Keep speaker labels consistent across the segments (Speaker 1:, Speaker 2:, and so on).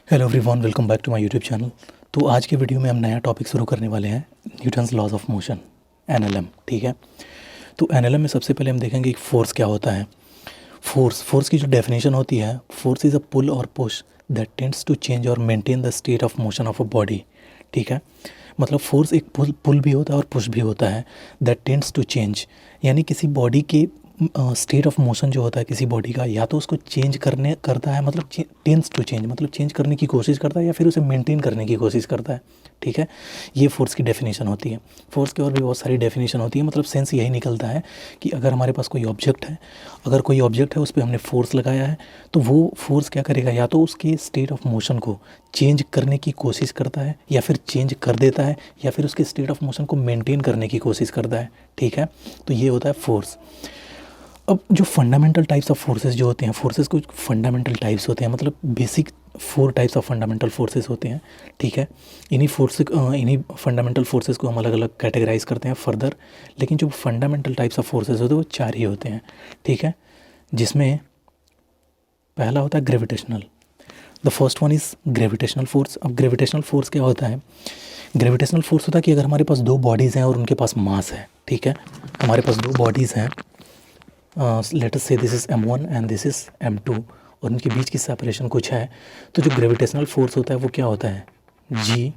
Speaker 1: Hello everyone, welcome back to my YouTube channel. तो आज के वीडियो में हम नया टॉपिक शुरू करने वाले हैं, Newton's laws of motion, NLM. ठीक है। तो एनएलएम में सबसे पहले हम देखेंगे कि फोर्स क्या होता है। फोर्स की जो डेफिनेशन होती है, फोर्स इज़ अ पुल और push that tends to change और maintain the state of motion of a body. ठीक है। मतलब फोर्स एक पुल भी होता है और पुश भी होता है, दैट टेंड्स टू चेंज, यानी किसी बॉडी के स्टेट ऑफ मोशन जो होता है किसी बॉडी का, या तो उसको चेंज करने करता है, मतलब टेंड्स टू चेंज मतलब चेंज करने की कोशिश करता है, या फिर उसे मेंटेन करने की कोशिश करता है। ठीक है। ये फोर्स की डेफिनेशन होती है। फोर्स की और भी बहुत सारी डेफिनेशन होती है, मतलब सेंस यही निकलता है कि अगर हमारे पास कोई ऑब्जेक्ट है, उस पर हमने फोर्स लगाया है, तो वो फोर्स क्या करेगा, या तो उसके स्टेट ऑफ मोशन को चेंज करने की कोशिश करता है, या फिर चेंज कर देता है, या फिर उसके स्टेट ऑफ मोशन को मेंटेन करने की कोशिश करता है। ठीक है। तो ये होता है फोर्स। अब जो फंडामेंटल टाइप्स ऑफ फोर्सेस जो होते हैं, फोर्सेस कुछ फंडामेंटल टाइप्स होते हैं, मतलब basic 4 types of fundamental forces होते हैं। ठीक है। इन्हीं फंडामेंटल फोर्सेस को हम अलग अलग कैटेगराइज करते हैं फर्दर, लेकिन जो फंडामेंटल टाइप्स ऑफ फोर्सेस होते हैं वो 4 ही होते हैं। ठीक है। जिसमें पहला होता है gravitational. The first one is gravitational force. अब ग्रेविटेशनल फोर्स क्या होता है? ग्रेविटेशनल फोर्स होता है कि अगर हमारे पास 2 बॉडीज़ हैं और उनके पास मास है। ठीक है। हमारे पास 2 बॉडीज़ हैं, लेट अस से this is m1 and this is m2, और इनके बीच की सेपरेशन कुछ है, तो जो ग्रेविटेशनल फोर्स होता है वो क्या होता है? g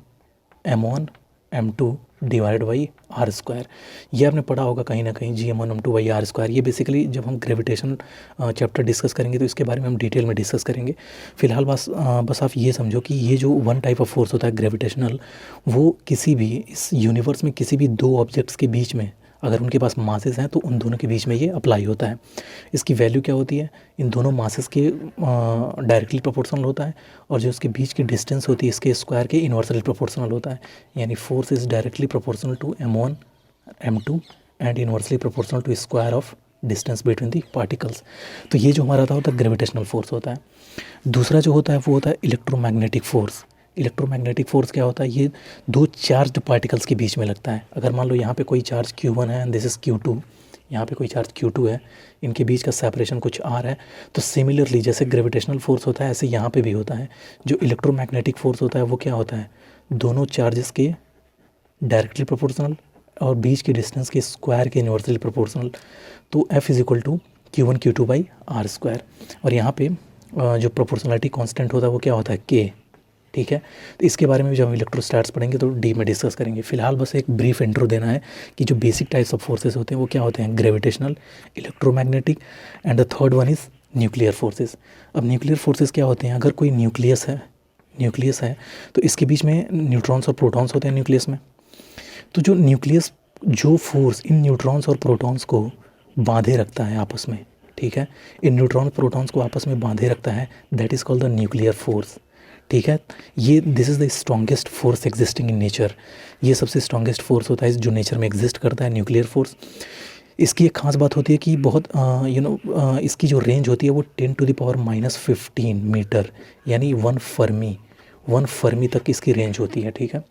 Speaker 1: m1 m2 divide by r square. ये आपने पढ़ा होगा कहीं ना कहीं, g m1 m2 by r square. ये बेसिकली जब हम ग्रेविटेशन चैप्टर डिस्कस करेंगे तो इसके बारे में हम डिटेल में डिस्कस करेंगे। फिलहाल बस आप ये समझो कि ये जो 1 टाइप ऑफ फोर्स होता है ग्रेविटेशनल, वो किसी भी इस यूनिवर्स में किसी भी 2 ऑब्जेक्ट्स के बीच में अगर उनके पास मासेस हैं तो उन दोनों के बीच में ये अप्लाई होता है। इसकी वैल्यू क्या होती है? इन दोनों मासेस के डायरेक्टली प्रोपोर्शनल होता है, और जो इसके बीच की डिस्टेंस होती है इसके स्क्वायर के इन्वर्सली प्रोपोर्शनल होता है। यानी force is directly proportional to m1 m2 and inversely proportional to square of distance between the particles. तो ये जो हमारा होता है ग्रेविटेशनल फोर्स होता है। दूसरा जो होता है वो होता है इलेक्ट्रोमैग्नेटिक फोर्स। इलेक्ट्रोमैग्नेटिक फोर्स क्या होता है? ये 2 चार्ज्ड पार्टिकल्स के बीच में लगता है। अगर मान लो यहाँ पे कोई चार्ज q1 है एंड दिस इज़ q2, यहाँ पे कोई चार्ज q2 है, इनके बीच का सेपरेशन कुछ r है, तो सिमिलरली जैसे ग्रेविटेशनल फोर्स होता है ऐसे यहाँ पे भी होता है। जो इलेक्ट्रोमैग्नेटिक फोर्स होता है वो क्या होता है? दोनों चार्जेस के डायरेक्टली प्रोपोर्शनल और बीच के डिस्टेंस के स्क्वायर के इन्वर्सली प्रोपोर्शनल। तो F is equal to Q1 Q2 by r square. और यहाँ पे जो प्रोपोर्शनलिटी कांस्टेंट होता है वो क्या होता है? K। ठीक है। तो इसके बारे में भी जब हम इलेक्ट्रोस्टैट्स पढ़ेंगे तो डी में डिस्कस करेंगे। फिलहाल बस एक ब्रीफ इंट्रो देना है कि जो बेसिक टाइप्स ऑफ फोर्सेस होते हैं वो क्या होते हैं? Gravitational, electromagnetic, and the third one is nuclear forces. अब न्यूक्लियर फोर्सेस क्या होते हैं? अगर कोई न्यूक्लियस है तो इसके बीच में न्यूट्रॉन्स और प्रोटॉन्स होते हैं न्यूक्लियस में। तो जो फोर्स इन न्यूट्रॉन्स और प्रोटॉन्स को बांधे रखता है आपस में, ठीक है, इन न्यूट्रॉन प्रोटॉन्स को आपस में बांधे रखता है, that is called the nuclear force. ठीक है। ये this is the strongest force existing in nature. ये सबसे स्ट्रॉन्गेस्ट फोर्स होता है जो नेचर में एग्जिस्ट करता है, न्यूक्लियर फोर्स। इसकी एक खास बात होती है कि बहुत इसकी जो रेंज होती है वो 10⁻⁻15 मीटर, यानी 1 फर्मी तक इसकी रेंज होती है। ठीक है।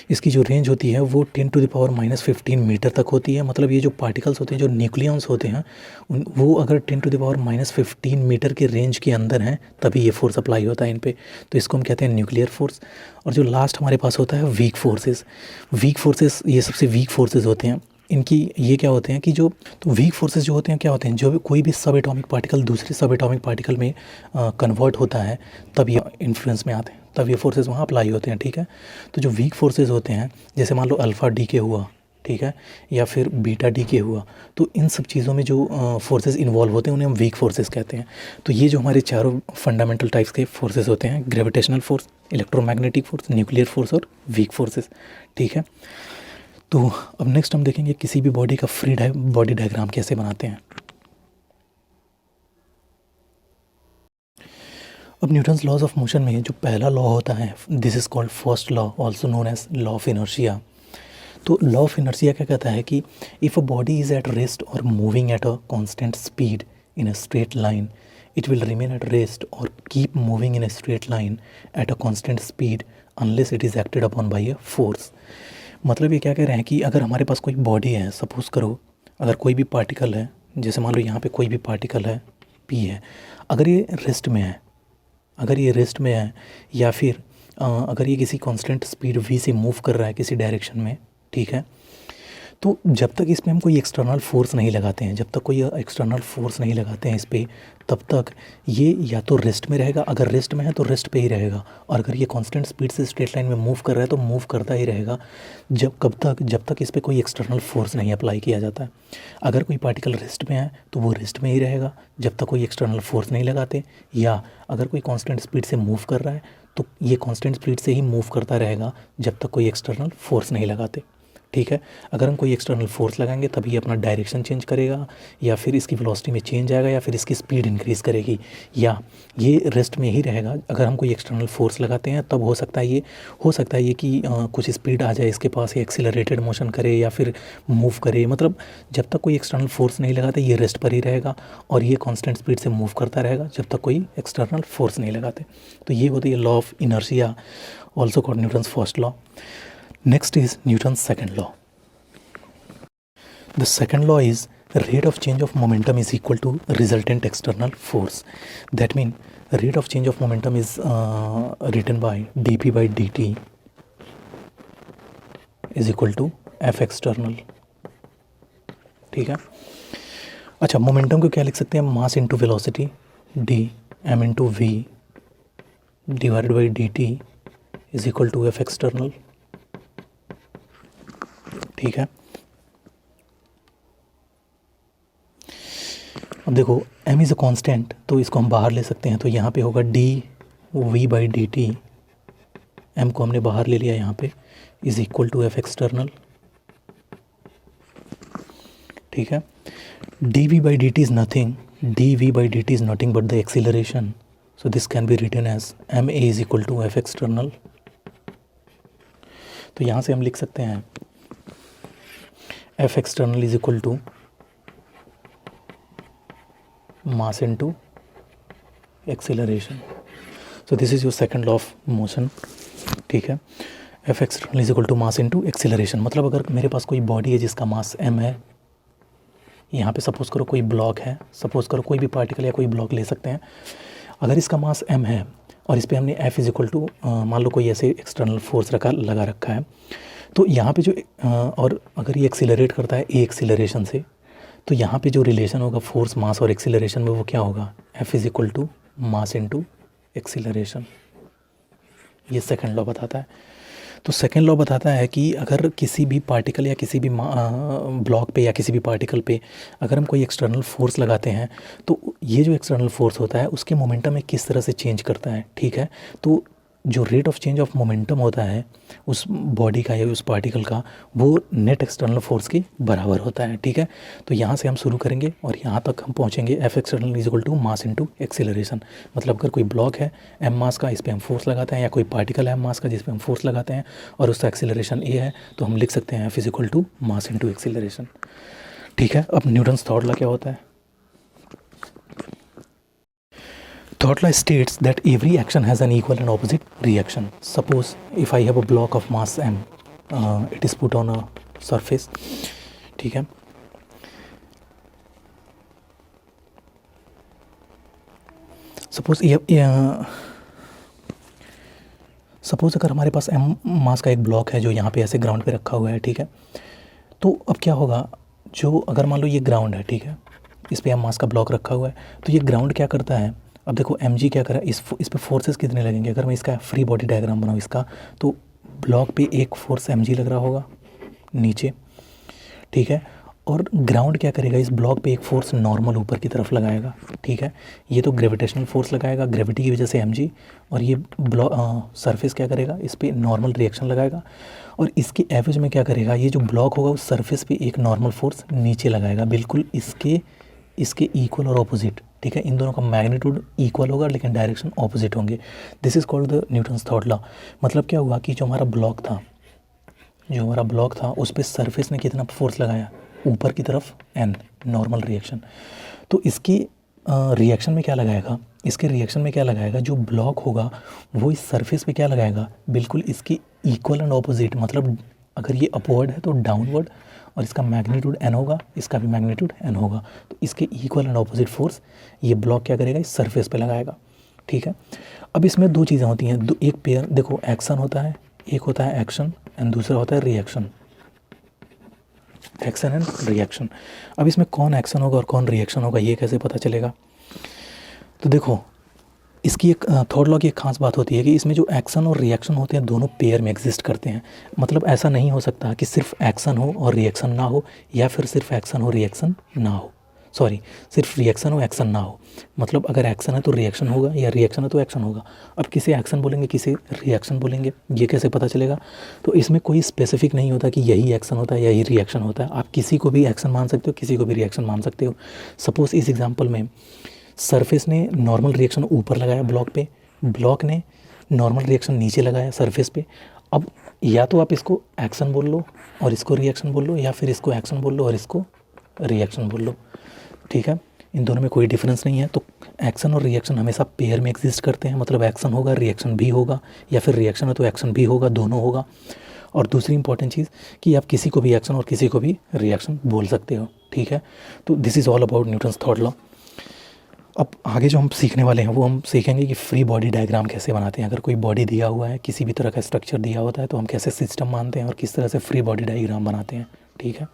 Speaker 1: इसकी जो रेंज होती है वो 10⁻⁻15 मीटर तक होती है। मतलब ये जो पार्टिकल्स होते हैं, जो न्यूक्लियॉन्स होते हैं, वो अगर 10⁻⁻15 मीटर के रेंज के अंदर हैं तभी ये फोर्स अप्लाई होता है इन पे। तो इसको हम कहते हैं न्यूक्लियर फोर्स। और जो लास्ट हमारे पास होता है वीक फोर्सेस, ये सबसे वीक फोर्सेस होते हैं। इनकी ये क्या होते हैं कि तो वीक फोर्सेस जो होते हैं क्या होते हैं? जो कोई भी सब एटॉमिक पार्टिकल दूसरे सब एटॉमिक पार्टिकल में कन्वर्ट होता है तब ये इन्फ्लुएंस में आते हैं, तब ये फोर्सेस वहाँ अप्लाई होते हैं। ठीक है। तो जो वीक फोर्सेस होते हैं, जैसे मान लो अल्फ़ा डी के हुआ, ठीक है, या फिर बीटा डी के हुआ, तो इन सब चीज़ों में जो फोर्सेस इन्वॉल्व होते हैं उन्हें हम वीक फोर्सेस कहते हैं। तो ये जो हमारे चारों फंडामेंटल टाइप्स के फोर्सेस होते हैं, gravitational force, electromagnetic force, nuclear force और वीक फोर्सेस। ठीक है। तो अब नेक्स्ट हम देखेंगे किसी भी बॉडी का बॉडी डायग्राम कैसे बनाते हैं। अब न्यूटन्स लॉज ऑफ मोशन में जो पहला लॉ होता है, this is called first law, also known as law of inertia. तो लॉ ऑफ इनर्शिया क्या कहता है कि if a body is at rest और moving at a constant speed in a straight line, it will remain at rest और keep moving in a straight line at a constant speed unless it is acted upon by a force. मतलब ये क्या कह रहे हैं कि अगर हमारे पास कोई बॉडी है, सपोज़ करो अगर कोई भी पार्टिकल है, जैसे मान लो यहाँ पे कोई भी पार्टिकल है P है, अगर ये रेस्ट में है, अगर ये रेस्ट में है या फिर अगर ये किसी कांस्टेंट स्पीड v से मूव कर रहा है किसी डायरेक्शन में, ठीक है, तो जब तक इस पे हम कोई एक्सटर्नल फोर्स नहीं लगाते हैं, जब तक कोई एक्सटर्नल फोर्स नहीं लगाते हैं इस पर, तब तक ये या तो रेस्ट में रहेगा, अगर रेस्ट में है तो रेस्ट पे ही रहेगा, और अगर ये कांस्टेंट स्पीड से स्ट्रेट लाइन में मूव कर रहा है तो मूव करता ही रहेगा जब तक इस पर कोई एक्सटर्नल फोर्स नहीं अप्लाई किया जाता है। अगर कोई पार्टिकल रेस्ट में है तो वो रेस्ट में ही रहेगा जब तक कोई एक्सटर्नल फोर्स नहीं लगाते, या अगर कोई कांस्टेंट स्पीड से मूव कर रहा है तो ये कांस्टेंट स्पीड से ही मूव करता रहेगा जब तक कोई एक्सटर्नल फोर्स नहीं लगाते, ठीक है। अगर हम कोई एक्सटर्नल फोर्स लगाएंगे तभी ये अपना डायरेक्शन चेंज करेगा, या फिर इसकी वेलोसिटी में चेंज आएगा, या फिर इसकी स्पीड इंक्रीज़ करेगी, या ये रेस्ट में ही रहेगा। अगर हम कोई एक्सटर्नल फोर्स लगाते हैं तब हो सकता है ये कि कुछ स्पीड आ जाए इसके पास, ये एक्सीलरेटेड मोशन करे या फिर मूव करे। मतलब जब तक कोई एक्सटर्नल फोर्स नहीं लगाते ये रेस्ट पर ही रहेगा, और ये कांस्टेंट स्पीड से मूव करता रहेगा जब तक कोई एक्सटर्नल फोर्स नहीं लगाते। तो ये होती है law of inertia, also called Newton's first law. Next is Newton's second law. The second law is rate of change of momentum is equal to resultant external force. That means rate of change of momentum is written by dp by dt is equal to f external. ठीक है। अच्छा, momentum को क्या लिख सकते हैं? Mass into velocity d m into v divided by dt is equal to f external। ठीक है। अब देखो m इज़ अ कांस्टेंट, तो इसको हम बाहर ले सकते हैं, तो यहाँ पे होगा d v by d t, m को हमने बाहर ले लिया यहाँ पे, is equal to f external. ठीक है। D v by d t is nothing, d v by d t is nothing but the acceleration, so this can be written as m a is equal to f external. तो यहाँ से हम लिख सकते हैं f external is equal to mass into acceleration. So this is your second law of motion. ठीक है। F external is equal to mass into acceleration. मतलब अगर मेरे पास कोई बॉडी है जिसका मास m है, यहाँ पे सपोज करो कोई ब्लॉक है, सपोज करो कोई भी पार्टिकल या कोई ब्लॉक ले सकते हैं, अगर इसका मास m है और इस पर हमने f इज इक्वल टू मान लो कोई ऐसे एक्सटर्नल फोर्स लगा रखा है, तो यहाँ पे जो और अगर ये एक्सीलरेट करता है ए एक्सीलरेशन से, तो यहाँ पे जो रिलेशन होगा फोर्स मास और एक्सीलरेशन में वो क्या होगा? F is equal to mass into acceleration. ये सेकंड लॉ बताता है। तो सेकंड लॉ बताता है कि अगर किसी भी पार्टिकल या किसी भी ब्लॉक पे या किसी भी पार्टिकल पे अगर हम कोई एक्सटर्नल फोर्स लगाते हैं, तो ये जो एक्सटर्नल फोर्स होता है उसके मोमेंटम में किस तरह से चेंज करता है। ठीक है। तो जो rate of change of momentum होता है उस बॉडी का या उस पार्टिकल का, वो नेट एक्सटर्नल फोर्स के बराबर होता है। ठीक है। तो यहाँ से हम शुरू करेंगे और यहाँ तक हम पहुँचेंगे f external is equal to mass into acceleration. मतलब अगर कोई ब्लॉक है m मास का, इस पर हम फोर्स लगाते हैं, या कोई पार्टिकल है m मास का जिस पर हम फोर्स लगाते हैं और उसका एक्सीलरेशन a है, तो हम लिख सकते हैं f is equal to mass into acceleration. ठीक है। अब न्यूटन्स थर्ड लॉ क्या होता है? Third law states that every action has an equal and opposite reaction. Suppose if I have a block of mass m, it is put on a surface. ठीक है। Suppose अगर हमारे पास m मास का एक block है जो यहाँ पे ऐसे ग्राउंड पे रखा हुआ है। ठीक है। तो अब क्या होगा, जो अगर मान लो ये ग्राउंड है, ठीक है, इस पे m मास का ब्लॉक रखा हुआ है, तो ये ग्राउंड क्या करता है? अब देखो mg क्या करा, इस पे फोर्सेस कितने लगेंगे? अगर मैं इसका फ्री बॉडी डायग्राम बनाऊँ इसका, तो ब्लॉक पे एक फोर्स mg लग रहा होगा नीचे। ठीक है। और ग्राउंड क्या करेगा, इस ब्लॉक पे एक फोर्स नॉर्मल ऊपर की तरफ लगाएगा। ठीक है। ये तो ग्रेविटेशनल फोर्स लगाएगा ग्रेविटी की वजह से mg, और ये ब्लॉक सरफेस क्या करेगा, इस पर नॉर्मल रिएक्शन लगाएगा, और इसके एवरेज में क्या करेगा, ये जो ब्लॉक होगा उस सरफेस पे एक नॉर्मल फोर्स नीचे लगाएगा, बिल्कुल इसके इक्वल और ऑपोजिट। ठीक है। इन दोनों का मैग्नीट्यूड इक्वल होगा लेकिन डायरेक्शन ऑपोजिट होंगे। This is called the Newton's third law. मतलब क्या हुआ कि जो हमारा ब्लॉक था उस पर सरफेस ने कितना फोर्स लगाया? ऊपर की तरफ n, नॉर्मल रिएक्शन। तो इसकी रिएक्शन में क्या लगाएगा? जो ब्लॉक होगा वो इस सरफेस पे क्या लगाएगा? बिल्कुल इसकी इक्वल एंड ऑपोजिट। मतलब अगर ये अपवर्ड है तो डाउनवर्ड, और इसका मैग्नीट्यूड n होगा, इसका भी मैग्नीट्यूड n होगा। तो इसके इक्वल एंड ऑपोजिट फोर्स ये ब्लॉक क्या करेगा? इस सरफेस पे लगाएगा। ठीक है। अब इसमें दो चीज़ें होती हैं, एक पेयर, देखो एक्शन होता है, एक होता है एक्शन एंड दूसरा होता है रिएक्शन, एक्शन एंड रिएक्शन। अब इसमें कौन एक्शन होगा और कौन रिएक्शन होगा ये कैसे पता चलेगा? तो देखो इसकी एक थर्ड लॉ की एक खास बात होती है कि इसमें जो एक्शन और रिएक्शन होते हैं दोनों पेयर में एग्जिस्ट करते हैं। मतलब ऐसा नहीं हो सकता कि सिर्फ एक्शन हो और रिएक्शन ना हो, या फिर सिर्फ एक्शन हो रिएक्शन ना हो, सॉरी सिर्फ रिएक्शन हो एक्शन ना हो। मतलब अगर एक्शन है तो रिएक्शन होगा, या रिएक्शन है तो एक्शन होगा। अब किसे एक्शन बोलेंगे किसे रिएक्शन बोलेंगे ये कैसे पता चलेगा? तो इसमें कोई स्पेसिफिक नहीं होता कि यही एक्शन होता है यही रिएक्शन होता है। आप किसी को भी एक्शन मान सकते हो, किसी को भी रिएक्शन मान सकते हो। सपोज़ इस एग्जाम्पल में सरफेस ने नॉर्मल रिएक्शन ऊपर लगाया ब्लॉक पे, ब्लॉक ने नॉर्मल रिएक्शन नीचे लगाया सरफेस पे। अब या तो आप इसको एक्शन बोल लो और इसको रिएक्शन बोल लो, या फिर इसको एक्शन बोल लो और इसको रिएक्शन बोल लो, ठीक है। इन दोनों में कोई डिफरेंस नहीं है। तो एक्शन और रिएक्शन हमेशा पेयर में एग्जिस्ट करते हैं, मतलब एक्शन होगा रिएक्शन भी होगा, या फिर रिएक्शन है तो एक्शन भी होगा, दोनों होगा। और दूसरी इंपॉर्टेंट चीज़ कि आप किसी को भी एक्शन और किसी को भी रिएक्शन बोल सकते हो, ठीक है। तो this is all about Newton's third law. अब आगे जो हम सीखने वाले हैं वो हम सीखेंगे कि फ्री बॉडी डायग्राम कैसे बनाते हैं। अगर कोई बॉडी दिया हुआ है, किसी भी तरह का स्ट्रक्चर दिया होता है, तो हम कैसे सिस्टम मानते हैं और किस तरह से फ्री बॉडी डायग्राम बनाते हैं, ठीक है।